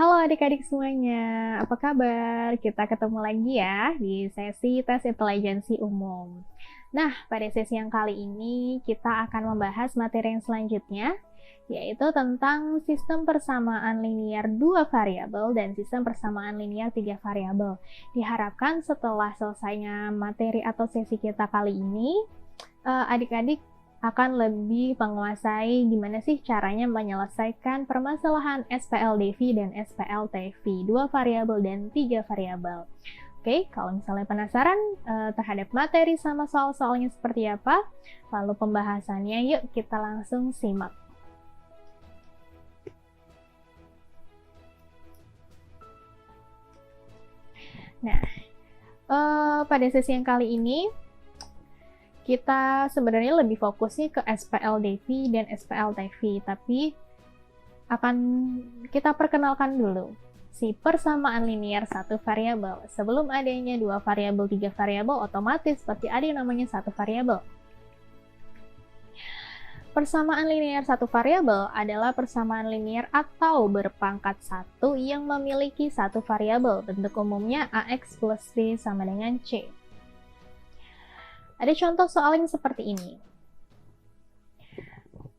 Halo adik-adik semuanya, apa kabar? Kita ketemu lagi ya di sesi tes intelijensi umum. Nah, pada sesi yang kali ini kita akan membahas materi yang selanjutnya, yaitu tentang sistem persamaan linear 2 variabel dan sistem persamaan linear 3 variabel. Diharapkan setelah selesainya materi atau sesi kita kali ini, adik-adik akan lebih menguasai gimana sih caranya menyelesaikan permasalahan SPLDV dan SPLTV, 2 variabel dan 3 variabel. Oke, kalau misalnya penasaran terhadap materi sama soal-soalnya seperti apa, lalu pembahasannya, yuk kita langsung simak. Nah, pada sesi yang kali ini, kita sebenarnya lebih fokusnya ke SPLDV dan SPLTV, tapi akan kita perkenalkan dulu si persamaan linear 1 variabel. Sebelum adanya 2 variabel, 3 variabel, otomatis pasti ada yang namanya 1 variabel. Persamaan linear 1 variabel adalah persamaan linear atau berpangkat 1 yang memiliki 1 variabel. Bentuk umumnya AX plus B sama dengan C. Ada contoh soal yang seperti ini.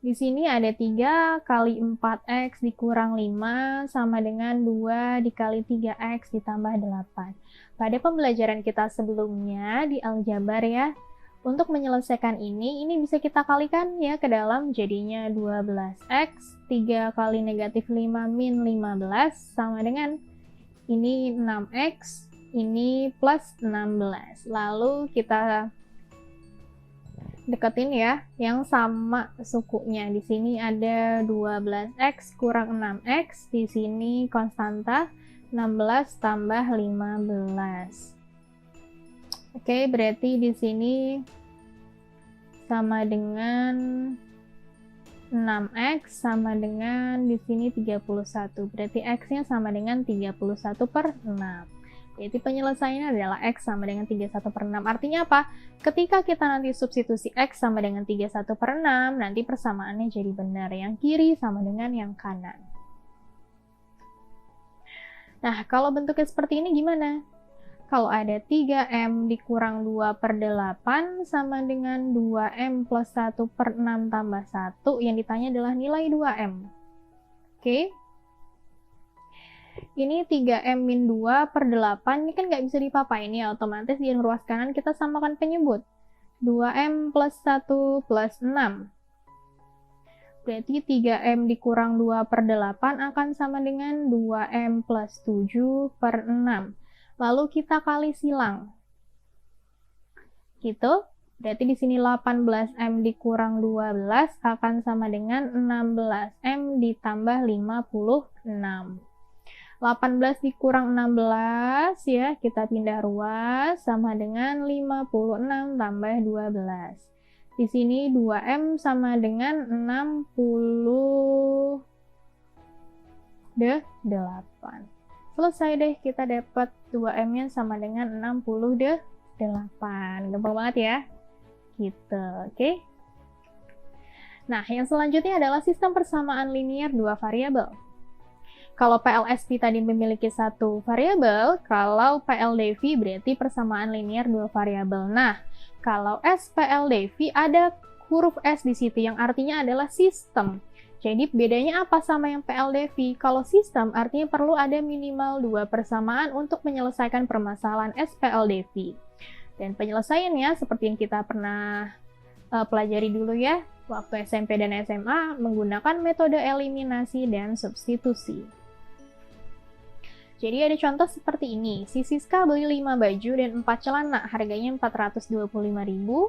Di sini ada 3 kali 4x dikurang 5 sama dengan 2 dikali 3x ditambah 8. Pada pembelajaran kita sebelumnya di aljabar ya, untuk menyelesaikan ini bisa kita kalikan ya ke dalam, jadinya 12x, 3 kali negatif 5 min 15 sama dengan ini 6x, ini plus 16. Lalu kita deketin ya yang sama sukunya. Di sini ada 12x kurang 6x, di sini konstanta 16 tambah 15. Oke, berarti di sini sama dengan 6x sama dengan di sini 31. Berarti x-nya sama dengan 31/6. Jadi penyelesaiannya adalah X sama dengan 31/6. Artinya apa? Ketika kita nanti substitusi X sama dengan 31/6, nanti persamaannya jadi benar. Yang kiri sama dengan yang kanan. Nah, kalau bentuknya seperti ini gimana? Kalau ada 3M dikurang 2/8 sama dengan 2M plus 1/6 tambah 1, yang ditanya adalah nilai 2M. Oke? Ini 3M min 2/8, ini kan nggak bisa dipapain ya, otomatis di ruas kanan kita samakan penyebut. 2M plus 1 plus 6. Berarti 3M dikurang 2/8 akan sama dengan 2M plus 7/6. Lalu kita kali silang. Gitu. Berarti di sini 18M dikurang 12 akan sama dengan 16M ditambah 56. 18 dikurang 16 ya, kita pindah ruas sama dengan 56 tambah 12. Di sini 2M sama dengan 68. Selesai deh, kita dapat 2M-nya sama dengan 68. Gampang banget ya. Gitu, oke? Nah, yang selanjutnya adalah sistem persamaan linear 2 variabel. Kalau PLSP tadi memiliki 1 variabel, kalau PLDV berarti persamaan linear 2 variabel. Nah, kalau SPLDV ada huruf S di situ yang artinya adalah sistem. Jadi bedanya apa sama yang PLDV? Kalau sistem artinya perlu ada minimal 2 persamaan untuk menyelesaikan permasalahan SPLDV. Dan penyelesaiannya seperti yang kita pernah pelajari dulu ya, waktu SMP dan SMA menggunakan metode eliminasi dan substitusi. Jadi ada contoh seperti ini, si Siska beli 5 baju dan 4 celana, harganya 425.000.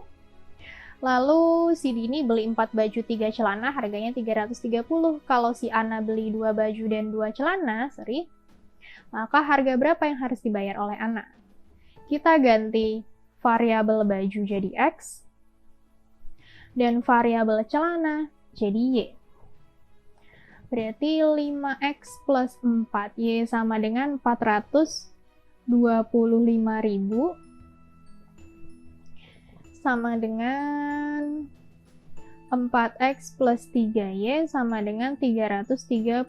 Lalu si Dini beli 4 baju 3 celana, harganya 330. Kalau si Ana beli 2 baju dan 2 celana, maka harga berapa yang harus dibayar oleh Ana? Kita ganti variabel baju jadi X, dan variabel celana jadi Y. Berarti 5X plus 4, Y sama dengan 425.000 sama dengan 4X plus 3Y sama dengan 330.000.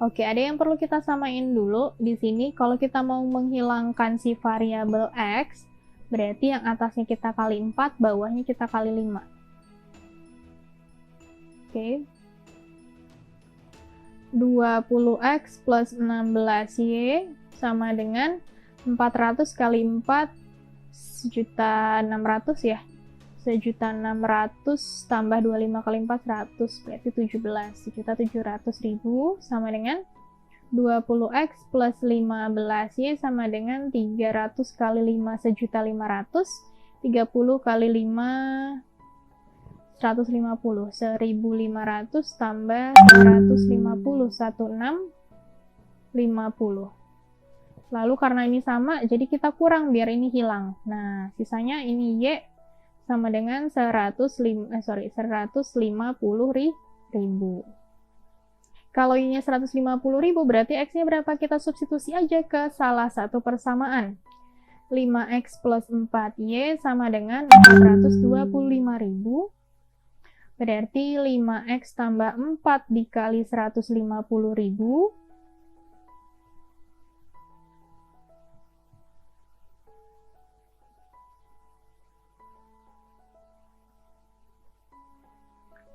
Oke, ada yang perlu kita samain dulu di sini. Kalau kita mau menghilangkan si variabel X, berarti yang atasnya kita kali 4, bawahnya kita kali 5. Oke. 20X plus 16Y sama dengan 400 kali 4, 1.600 ya. 1.600 tambah 25 kali 4, 100, berarti 17.700.000 sama dengan 20X plus 15Y sama dengan 300 kali 5, 1.500, 30 kali 5, 150, 1.500 tambah 150, 1650. Lalu karena ini sama, jadi kita kurang biar ini hilang. Nah, sisanya ini Y sama dengan 150.000. Kalau Y-nya 150.000, berarti X-nya berapa? Kita substitusi aja ke salah satu persamaan. 5X plus 4Y sama dengan 425.000. Berarti 5X tambah 4 dikali 150.000.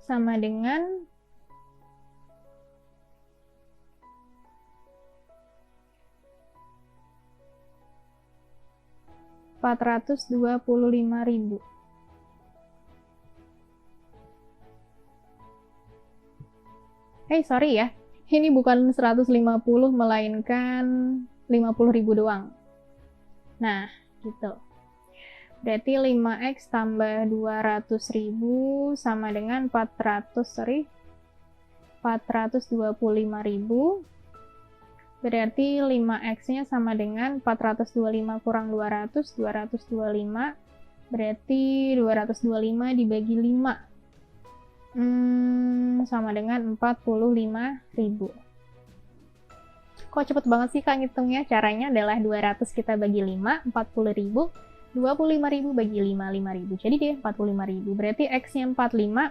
Sama dengan 425.000. Sorry ya. Ini bukan 150 melainkan 50.000 doang. Nah, gitu. Berarti 5X tambah 200.000 sama dengan 425.000. Berarti 5X-nya sama dengan 425 kurang 200, 225. Berarti 225 dibagi 5. Sama dengan 45.000. Kok cepet banget sih Kak ngitungnya? Caranya adalah 200 kita bagi 5, 40.000. 25.000 bagi 5, 5.000. Jadi deh 45.000. Berarti X-nya 45,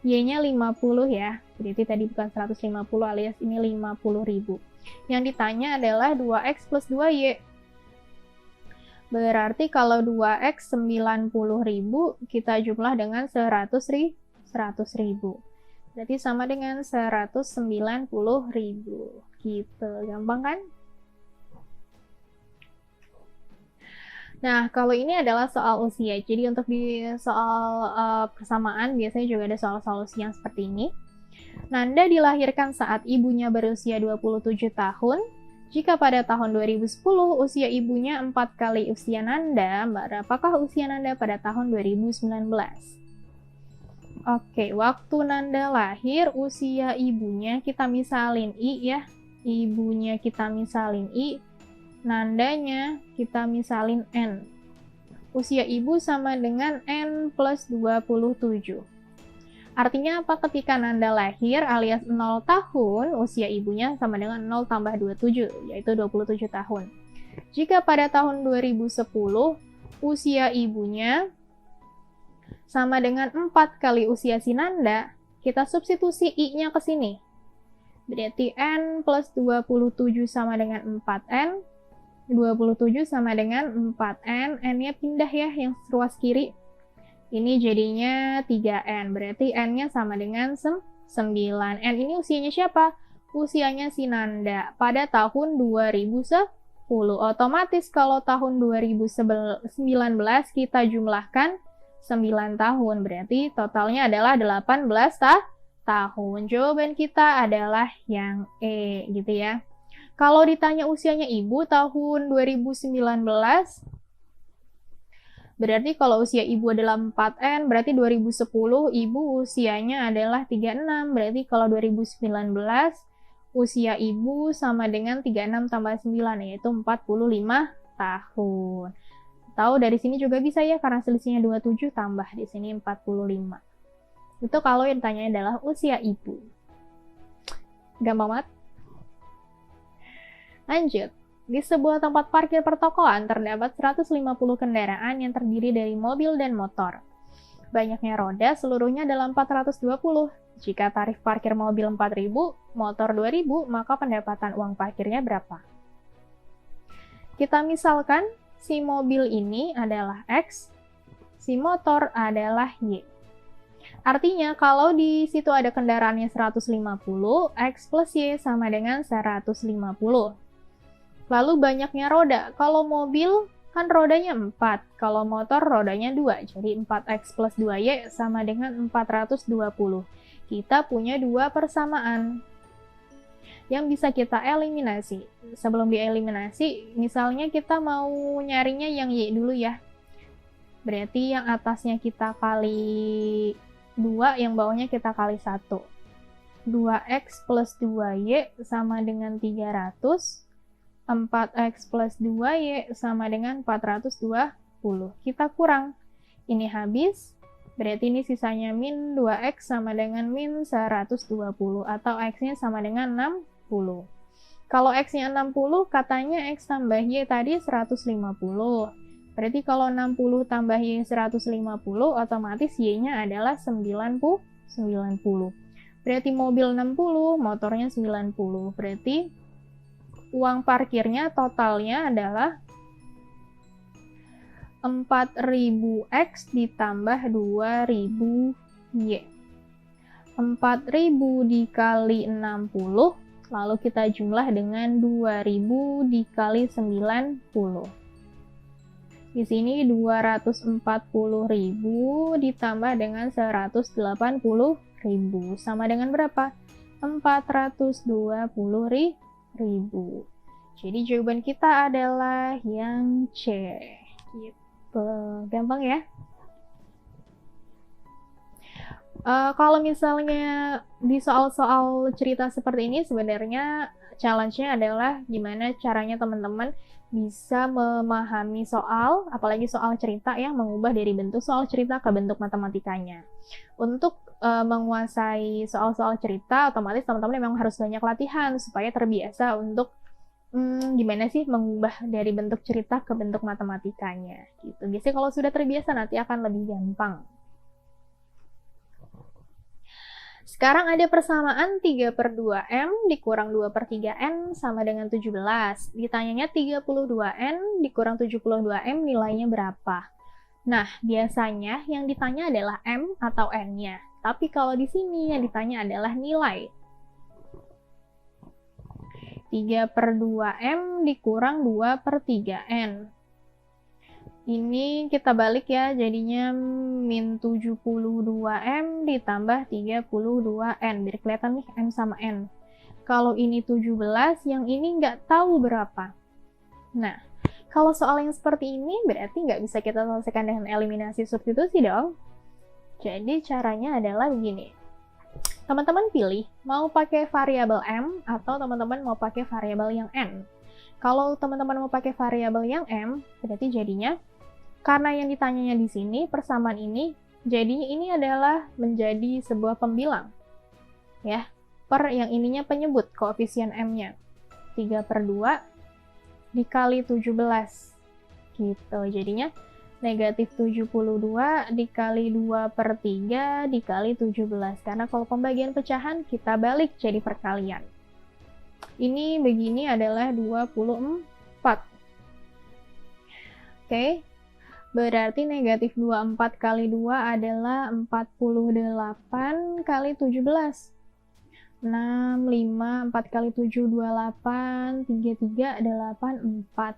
Y-nya 50 ya. Berarti tadi bukan 150 alias ini 50.000. Yang ditanya adalah 2X plus 2Y. Berarti kalau 2X 90.000, kita jumlah dengan 100.000. Berarti sama dengan 190.000. Gitu, gampang kan? Nah, kalau ini adalah soal usia. Jadi untuk di soal persamaan, biasanya juga ada soal-soal usia yang seperti ini. Nanda dilahirkan saat ibunya berusia 27 tahun. Jika pada tahun 2010 usia ibunya 4 kali usia Nanda, berapakah usia Nanda pada tahun 2019? Oke, waktu Nanda lahir, usia ibunya kita misalin I ya. Ibunya kita misalin I. Nandanya kita misalin N. Usia ibu sama dengan N plus 27. Artinya apa ketika Nanda lahir alias 0 tahun, usia ibunya sama dengan 0 tambah 27, yaitu 27 tahun. Jika pada tahun 2010, usia ibunya sama dengan 4 kali usia si Nanda, kita substitusi I-nya ke sini. Berarti N plus 27 sama dengan 4N. 27 sama dengan 4N, N-nya pindah ya, yang ruas kiri. Ini jadinya 3N, berarti N-nya sama dengan 9. N ini usianya siapa? Usianya si Nanda pada tahun 2010. Otomatis kalau tahun 2019 kita jumlahkan 9 tahun, berarti totalnya adalah 18 tahun. Jawaban kita adalah yang E, gitu ya. Kalau ditanya usianya ibu tahun 2019, berarti kalau usia ibu adalah 4N, berarti 2010 ibu usianya adalah 36. Berarti kalau 2019, usia ibu sama dengan 36 tambah 9, yaitu 45 tahun. Tahu dari sini juga bisa ya, karena selisihnya 27 tambah di sini 45. Itu kalau yang ditanya adalah usia ibu. Gampang banget. Lanjut, di sebuah tempat parkir pertokoan terdapat 150 kendaraan yang terdiri dari mobil dan motor. banyaknya roda seluruhnya adalah 420. Jika tarif parkir mobil 4.000, motor 2.000, maka pendapatan uang parkirnya berapa? Kita misalkan si mobil ini adalah X, si motor adalah Y. Artinya kalau di situ ada kendaraannya 150, X plus Y sama dengan 150. Lalu banyaknya roda. Kalau mobil kan rodanya 4, kalau motor rodanya 2, jadi 4X plus 2Y sama dengan 420. Kita punya dua persamaan yang bisa kita eliminasi. Sebelum dieliminasi, misalnya kita mau nyarinya yang Y dulu ya. Berarti yang atasnya kita kali 2, yang bawahnya kita kali 1. 2X plus 2Y sama dengan 300. 4X plus 2Y sama dengan 420. Kita kurang. Ini habis, berarti ini sisanya min 2X sama dengan min 120, atau X-nya sama dengan 60. Kalau X-nya 60, katanya X tambah Y tadi 150. Berarti kalau 60 tambah Y 150, otomatis Y-nya adalah 90. Berarti mobil 60, motornya 90. Berarti uang parkirnya totalnya adalah 4.000X ditambah 2.000Y. 4.000 dikali 60, lalu kita jumlah dengan 2.000 dikali 90. Di sini 240.000 ditambah dengan 180.000. Sama dengan berapa? 420.000. Jadi jawaban kita adalah yang C. Gitu. Gampang ya? Kalau misalnya di soal-soal cerita seperti ini, sebenarnya challenge-nya adalah gimana caranya teman-teman bisa memahami soal, apalagi soal cerita yang mengubah dari bentuk soal cerita ke bentuk matematikanya. Untuk menguasai soal-soal cerita, otomatis teman-teman memang harus banyak latihan supaya terbiasa untuk gimana sih mengubah dari bentuk cerita ke bentuk matematikanya. Gitu. Biasanya kalau sudah terbiasa nanti akan lebih gampang. Sekarang ada persamaan 3/2M dikurang 2/3N sama dengan 17. Ditanyanya 32N dikurang 72M nilainya berapa? Nah, biasanya yang ditanya adalah M atau N-nya. Tapi kalau di sini yang ditanya adalah nilai. 3/2M dikurang 2/3N. Ini kita balik ya, jadinya min 72M ditambah 32N. Biar kelihatan nih M sama N. Kalau ini 17, yang ini nggak tahu berapa. Nah, kalau soal yang seperti ini berarti nggak bisa kita selesaikan dengan eliminasi substitusi dong. Jadi caranya adalah begini. Teman-teman pilih mau pakai variabel M atau teman-teman mau pakai variabel yang N. Kalau teman-teman mau pakai variabel yang M, berarti jadinya karena yang ditanyanya di sini, persamaan ini, jadinya ini adalah menjadi sebuah pembilang. Ya, per yang ininya penyebut koefisien M-nya. 3/2 dikali 17. Gitu, jadinya negatif 72 dikali 2/3 dikali 17. Karena kalau pembagian pecahan, kita balik jadi perkalian. Ini begini adalah 24. Oke. Berarti negatif 24 kali 2 adalah 48 kali 17. 6, 5, 4 kali 7, 28, 33, 8, 4.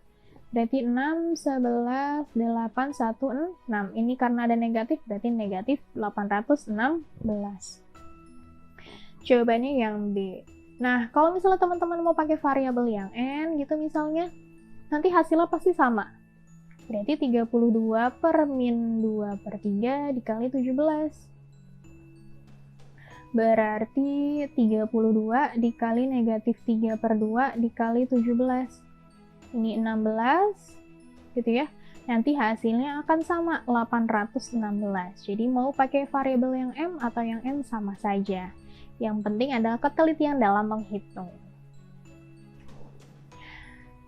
Berarti 6, 11, 8, 1, 6. Ini karena ada negatif, berarti negatif 816. Jawabannya yang B. Nah, kalau misalnya teman-teman mau pakai variabel yang N gitu misalnya, nanti hasilnya pasti sama. Berarti 32 per min 2/3 dikali 17. Berarti 32 dikali negatif 3/2 dikali 17. Ini 16, gitu ya. Nanti hasilnya akan sama, 816. Jadi mau pakai variabel yang M atau yang N sama saja. Yang penting adalah ketelitian dalam menghitung.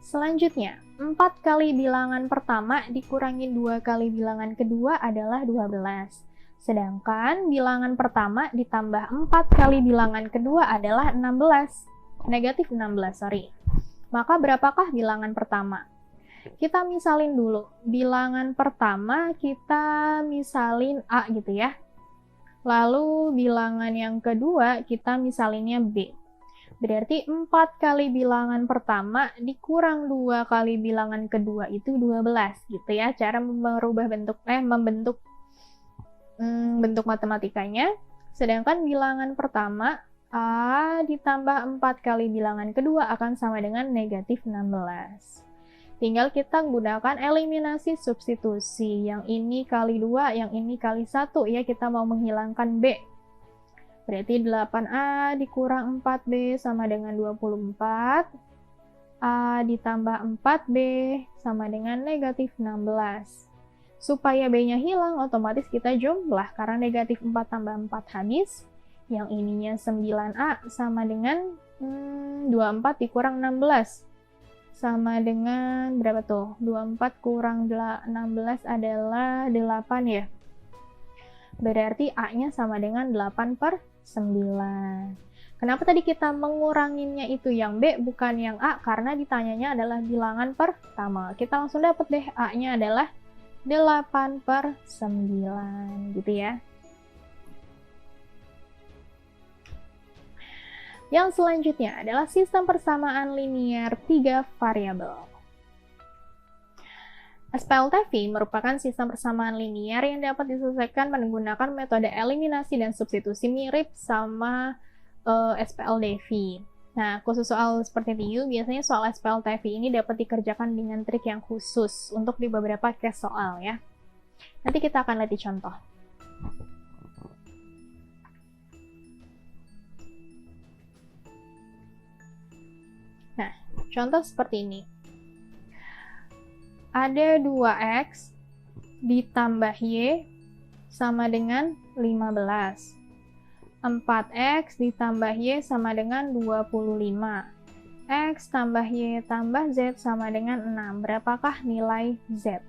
Selanjutnya, 4 kali bilangan pertama dikurangi 2 kali bilangan kedua adalah 12. Sedangkan bilangan pertama ditambah 4 kali bilangan kedua adalah 16. Negatif 16, sorry. Maka berapakah bilangan pertama? Kita misalin dulu. Bilangan pertama kita misalin A gitu ya. Lalu bilangan yang kedua kita misalinnya B. Berarti 4 kali bilangan pertama dikurang 2 kali bilangan kedua itu 12 gitu ya. Cara merubah bentuk membentuk bentuk matematikanya. Sedangkan bilangan pertama A ditambah 4 kali bilangan kedua akan sama dengan negatif 16. Tinggal kita gunakan eliminasi substitusi. Yang ini kali 2, yang ini kali 1 ya, kita mau menghilangkan B. Berarti 8A dikurang 4B sama dengan 24. A ditambah 4B sama dengan negatif 16. Supaya B-nya hilang, otomatis kita jumlah. Karena negatif 4 tambah 4 habis. Yang ininya 9A sama dengan 24 dikurang 16. Sama dengan berapa tuh? 24 kurang 16 adalah 8 ya. Berarti A-nya sama dengan 8/9. Kenapa tadi kita menguranginnya itu yang B bukan yang A? Karena ditanyanya adalah bilangan pertama. Kita langsung dapat deh A-nya adalah 8/9 gitu ya. Yang selanjutnya adalah sistem persamaan linear 3 variabel. SPLTV merupakan sistem persamaan linear yang dapat diselesaikan menggunakan metode eliminasi dan substitusi mirip sama SPLDV. Nah, khusus soal seperti itu, biasanya soal SPLTV ini dapat dikerjakan dengan trik yang khusus untuk di beberapa case soal ya. Nanti kita akan lihat di contoh. Nah, contoh seperti ini. Ada 2x ditambah y sama dengan 15. 4x ditambah y sama dengan 25. X tambah y tambah z sama dengan 6. Berapakah nilai z?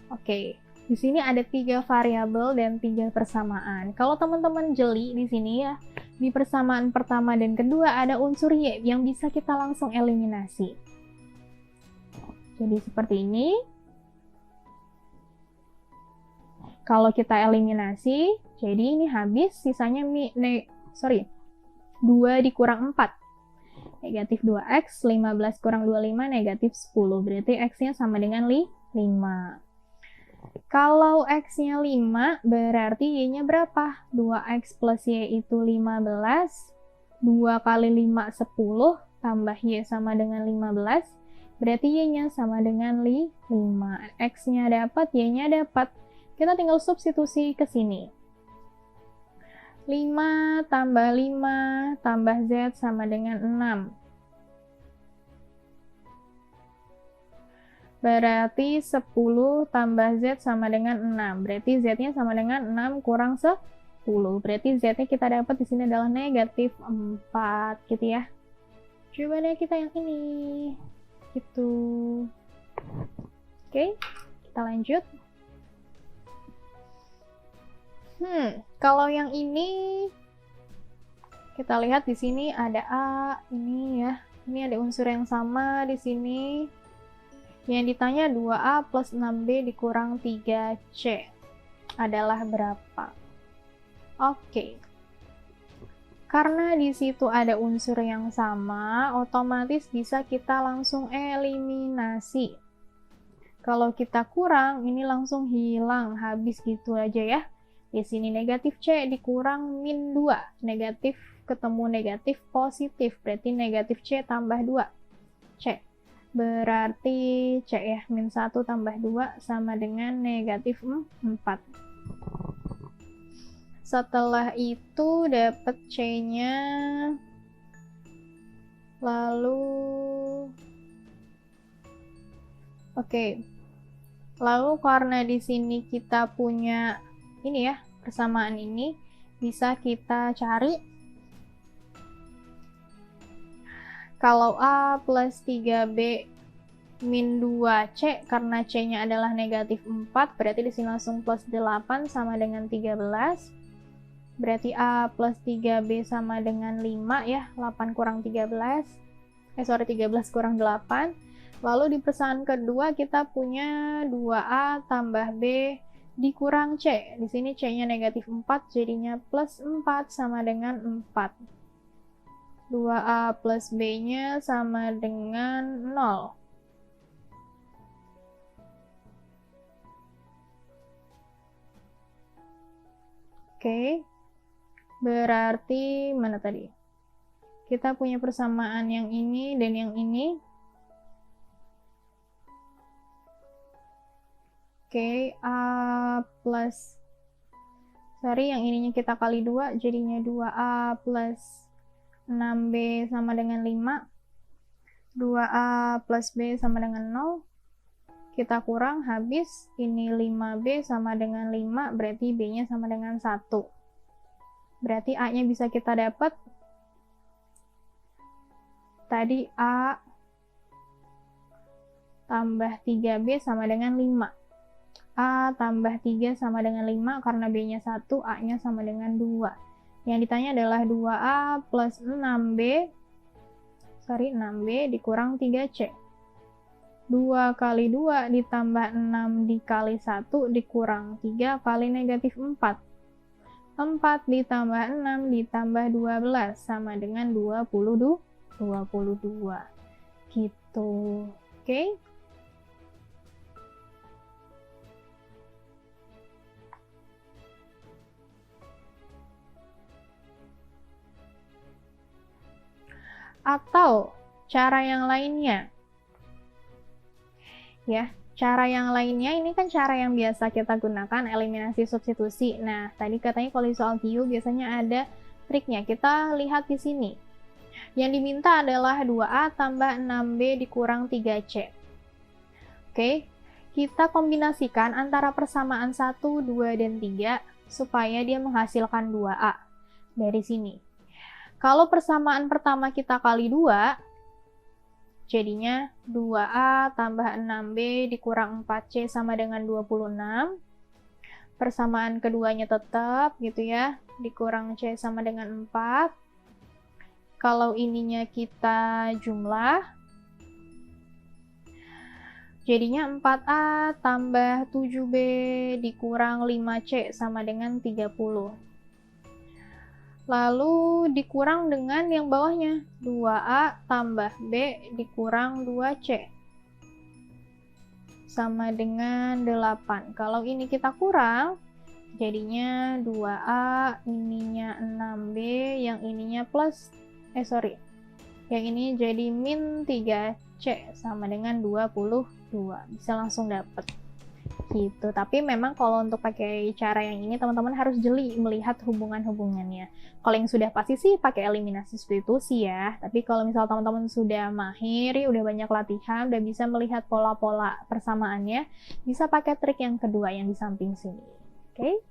Oke, di sini ada 3 variabel dan 3 persamaan. Kalau teman-teman jeli di sini ya, di persamaan pertama dan kedua ada unsur y yang bisa kita langsung eliminasi. Jadi seperti ini. Kalau kita eliminasi, jadi ini habis, sisanya 2 dikurang 4. Negatif 2x, 15 kurang 25, negatif 10. Berarti x-nya sama dengan 5. Kalau x-nya 5, berarti y-nya berapa? 2x plus y itu 15. 2 kali 5, 10. Tambah y sama dengan 15. Berarti y-nya sama dengan 5. X-nya dapat, y-nya dapat. Kita tinggal substitusi ke sini. 5 tambah 5 tambah z sama dengan 6. Berarti 10 tambah z sama dengan 6. Berarti z-nya sama dengan 6 kurang 10. Berarti z-nya kita dapat di sini adalah negatif 4 gitu ya. Coba deh kita yang ini. Gitu. Oke, kita lanjut. Kalau yang ini kita lihat di sini ada A, ini ya. Ini ada unsur yang sama di sini. Yang ditanya 2A plus 6B dikurang 3C adalah berapa? Oke. Karena di situ ada unsur yang sama, otomatis bisa kita langsung eliminasi. Kalau kita kurang, ini langsung hilang, habis gitu aja ya. Di sini negatif C dikurang min 2. Negatif ketemu negatif positif. Berarti negatif C tambah 2. C. Berarti C ya. Min 1 tambah 2 sama dengan negatif 4. Setelah itu dapat C-nya. Lalu. Oke. Lalu karena di sini kita punya ini ya, persamaan ini bisa kita cari. Kalau A plus 3B min 2C, karena C-nya adalah negatif 4, berarti di sini langsung plus 8 sama dengan 13. Berarti A plus 3B sama dengan 5 ya, 8 kurang 13. 13 kurang 8. Lalu di persamaan kedua kita punya 2A tambah B dikurang C. Di sini C-nya negatif 4, jadinya plus 4 sama dengan 4. 2A plus B-nya sama dengan 0. Oke, berarti mana tadi? Kita punya persamaan yang ini dan yang ini. Oke, yang ininya kita kali 2, jadinya 2A plus 6B sama dengan 5. 2A plus B sama dengan 0. Kita kurang, habis. Ini 5B sama dengan 5, berarti B-nya sama dengan 1. Berarti A-nya bisa kita dapat. Tadi A tambah 3B sama dengan 5. A tambah 3 sama dengan 5, karena B-nya 1, A-nya sama dengan 2. Yang ditanya adalah 2A plus 6B dikurang 3C. 2 kali 2 ditambah 6 dikali 1 dikurang 3 kali negatif 4. 4 ditambah 6 ditambah 12 sama dengan 22. Gitu. Oke? Atau cara yang lainnya. Ya, cara yang lainnya ini kan cara yang biasa kita gunakan, eliminasi substitusi. Nah, tadi katanya kalau di soal TIU biasanya ada triknya. Kita lihat di sini. Yang diminta adalah 2A tambah 6B dikurang 3C. Oke, kita kombinasikan antara persamaan 1, 2, dan 3 supaya dia menghasilkan 2A dari sini. Kalau persamaan pertama kita kali 2, jadinya 2A tambah 6B dikurang 4C sama dengan 26. Persamaan keduanya tetap gitu ya, dikurang C sama dengan 4. Kalau ininya kita jumlah, jadinya 4A tambah 7B dikurang 5C sama dengan 30. Lalu dikurang dengan yang bawahnya, 2A tambah B dikurang 2C sama dengan 8. Kalau ini kita kurang, jadinya 2A, ininya 6B, yang ininya plus, yang ini jadi min 3C sama dengan 22. Bisa langsung dapat. Gitu. Tapi memang kalau untuk pakai cara yang ini teman-teman harus jeli melihat hubungan-hubungannya. Kalau yang sudah pasti sih pakai eliminasi substitusi ya. Tapi kalau misal teman-teman sudah mahir, ya udah banyak latihan, udah bisa melihat pola-pola persamaannya, bisa pakai trik yang kedua yang di samping sini. Oke?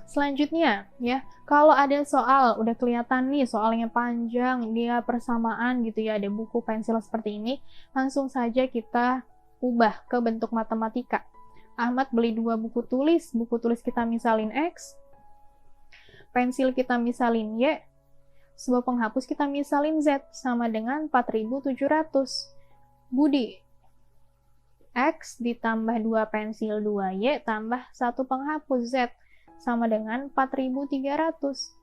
Selanjutnya ya, kalau ada soal udah kelihatan nih soalnya panjang, dia persamaan gitu ya, ada buku pensil seperti ini, langsung saja kita ubah ke bentuk matematika. Ahmad beli 2 buku tulis kita misalin X, pensil kita misalin Y, sebuah penghapus kita misalin Z sama dengan 4.700. Budi, X ditambah 2 pensil 2Y tambah 1 penghapus Z sama dengan 4.300.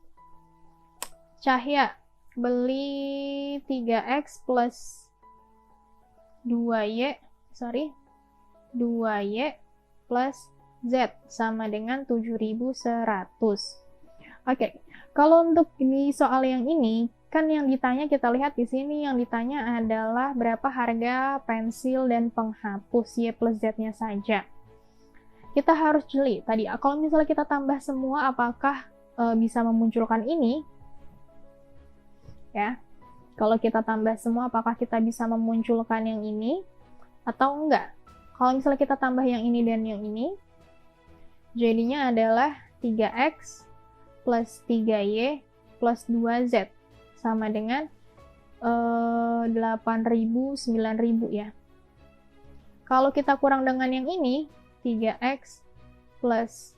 Cahya beli 3X plus 2Y plus Z sama dengan 7.100. Oke, kalau untuk ini soal yang ini, kan yang ditanya kita lihat di sini, yang ditanya adalah berapa harga pensil dan penghapus Y plus Z-nya saja. Kita harus jeli tadi, kalau misalnya kita tambah semua, apakah bisa memunculkan ini? Ya, kalau kita tambah semua, apakah kita bisa memunculkan yang ini atau enggak? Kalau misalnya kita tambah yang ini dan yang ini, jadinya adalah 3X plus 3Y plus 2Z sama dengan 8.000, 9.000 ya. Kalau kita kurang dengan yang ini, 3x plus,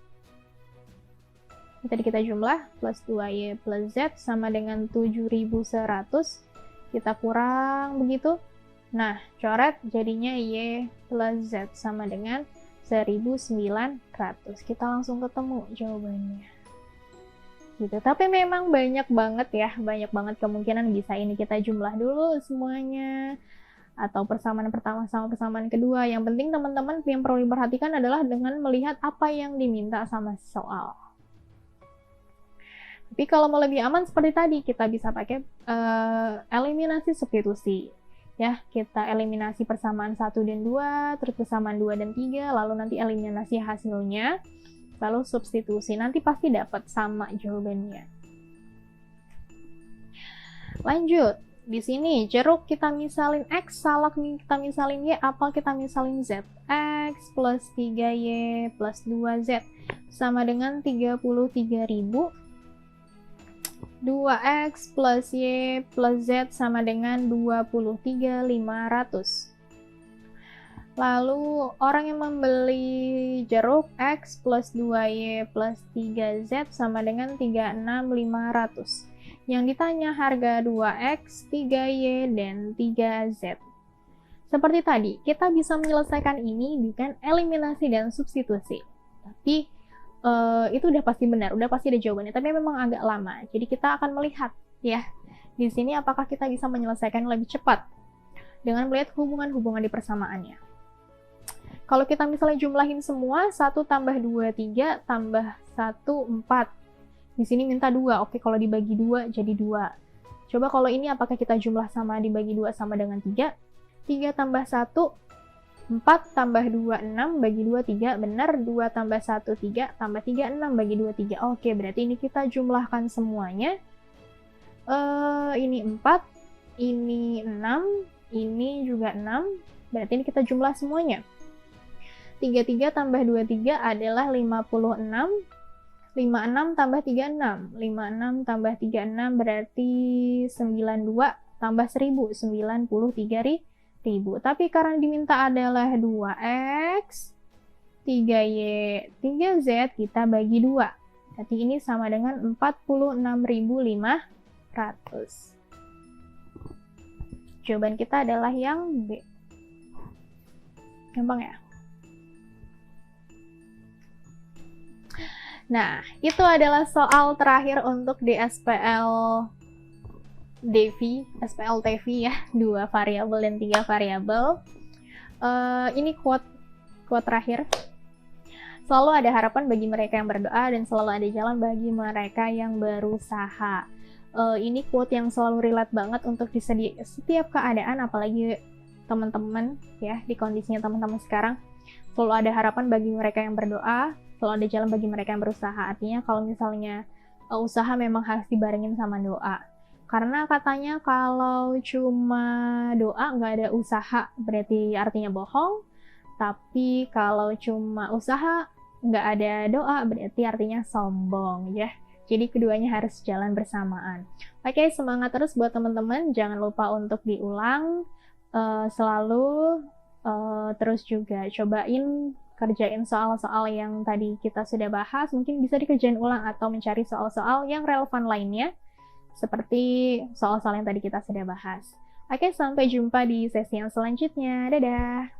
tadi kita jumlah, plus 2y plus z sama dengan 7.100. Kita kurang begitu. Nah, coret jadinya y plus z sama dengan 1.900. Kita langsung ketemu jawabannya. Gitu. Tapi memang banyak banget ya, banyak banget kemungkinan bisa ini kita jumlah dulu semuanya, atau persamaan pertama sama persamaan kedua. Yang penting teman-teman yang perlu diperhatikan adalah dengan melihat apa yang diminta sama soal. Tapi kalau mau lebih aman seperti tadi, kita bisa pakai eliminasi substitusi. Ya, kita eliminasi persamaan 1 dan 2, terus persamaan 2 dan 3, lalu nanti eliminasi hasilnya, lalu substitusi. Nanti pasti dapat sama jawabannya. Lanjut. Di sini jeruk kita misalin X, salak kita misalin Y, apel kita misalin Z. X plus 3Y plus 2Z sama dengan 33.000. 2X plus Y plus Z sama dengan 23.500. Lalu orang yang membeli jeruk X plus 2Y plus 3Z sama dengan 36.500. Yang ditanya harga 2X, 3Y, dan 3Z. Seperti tadi, kita bisa menyelesaikan ini dengan eliminasi dan substitusi. Tapi itu udah pasti benar, udah pasti ada jawabannya. Tapi memang agak lama. Jadi kita akan melihat ya di sini apakah kita bisa menyelesaikan lebih cepat dengan melihat hubungan-hubungan di persamaannya. Kalau kita misalnya jumlahin semua, 1 tambah 2, 3, tambah 1, 4. Di sini minta 2, oke kalau dibagi 2 jadi 2. Coba kalau ini apakah kita jumlah sama dibagi 2 sama dengan 3? 3 tambah 1, 4 tambah 2, 6, bagi 2, 3, benar. 2 tambah 1, 3, tambah 3, 6, bagi 2, 3. Oke, berarti ini kita jumlahkan semuanya. Ini 4, ini 6, ini juga 6, berarti ini kita jumlah semuanya. 33 tambah 23 adalah 56. 56 tambah 36. 56 tambah 36 berarti 92 tambah 1000, 93.000. Tapi karena diminta adalah 2X, 3Y, 3Z, kita bagi 2. Berarti ini sama dengan 46.500. Jawaban kita adalah yang B. Gampang ya? Nah, itu adalah soal terakhir untuk di SPL DV, SPL TV ya, 2 variabel dan 3 variabel. Ini quote terakhir. Selalu ada harapan bagi mereka yang berdoa dan selalu ada jalan bagi mereka yang berusaha. Ini quote yang selalu relate banget untuk di setiap keadaan, apalagi teman-teman ya, di kondisinya teman-teman sekarang. Selalu ada harapan bagi mereka yang berdoa, selalu ada jalan bagi mereka yang berusaha. Artinya kalau misalnya usaha memang harus dibarengin sama doa. Karena katanya kalau cuma doa nggak ada usaha berarti artinya bohong. Tapi kalau cuma usaha nggak ada doa berarti artinya sombong ya. Jadi keduanya harus jalan bersamaan. Oke, semangat terus buat teman-teman. Jangan lupa untuk diulang selalu. Terus juga cobain kerjain soal-soal yang tadi kita sudah bahas, mungkin bisa dikerjain ulang atau mencari soal-soal yang relevan lainnya, seperti soal-soal yang tadi kita sudah bahas. Oke, sampai jumpa di sesi yang selanjutnya. Dadah!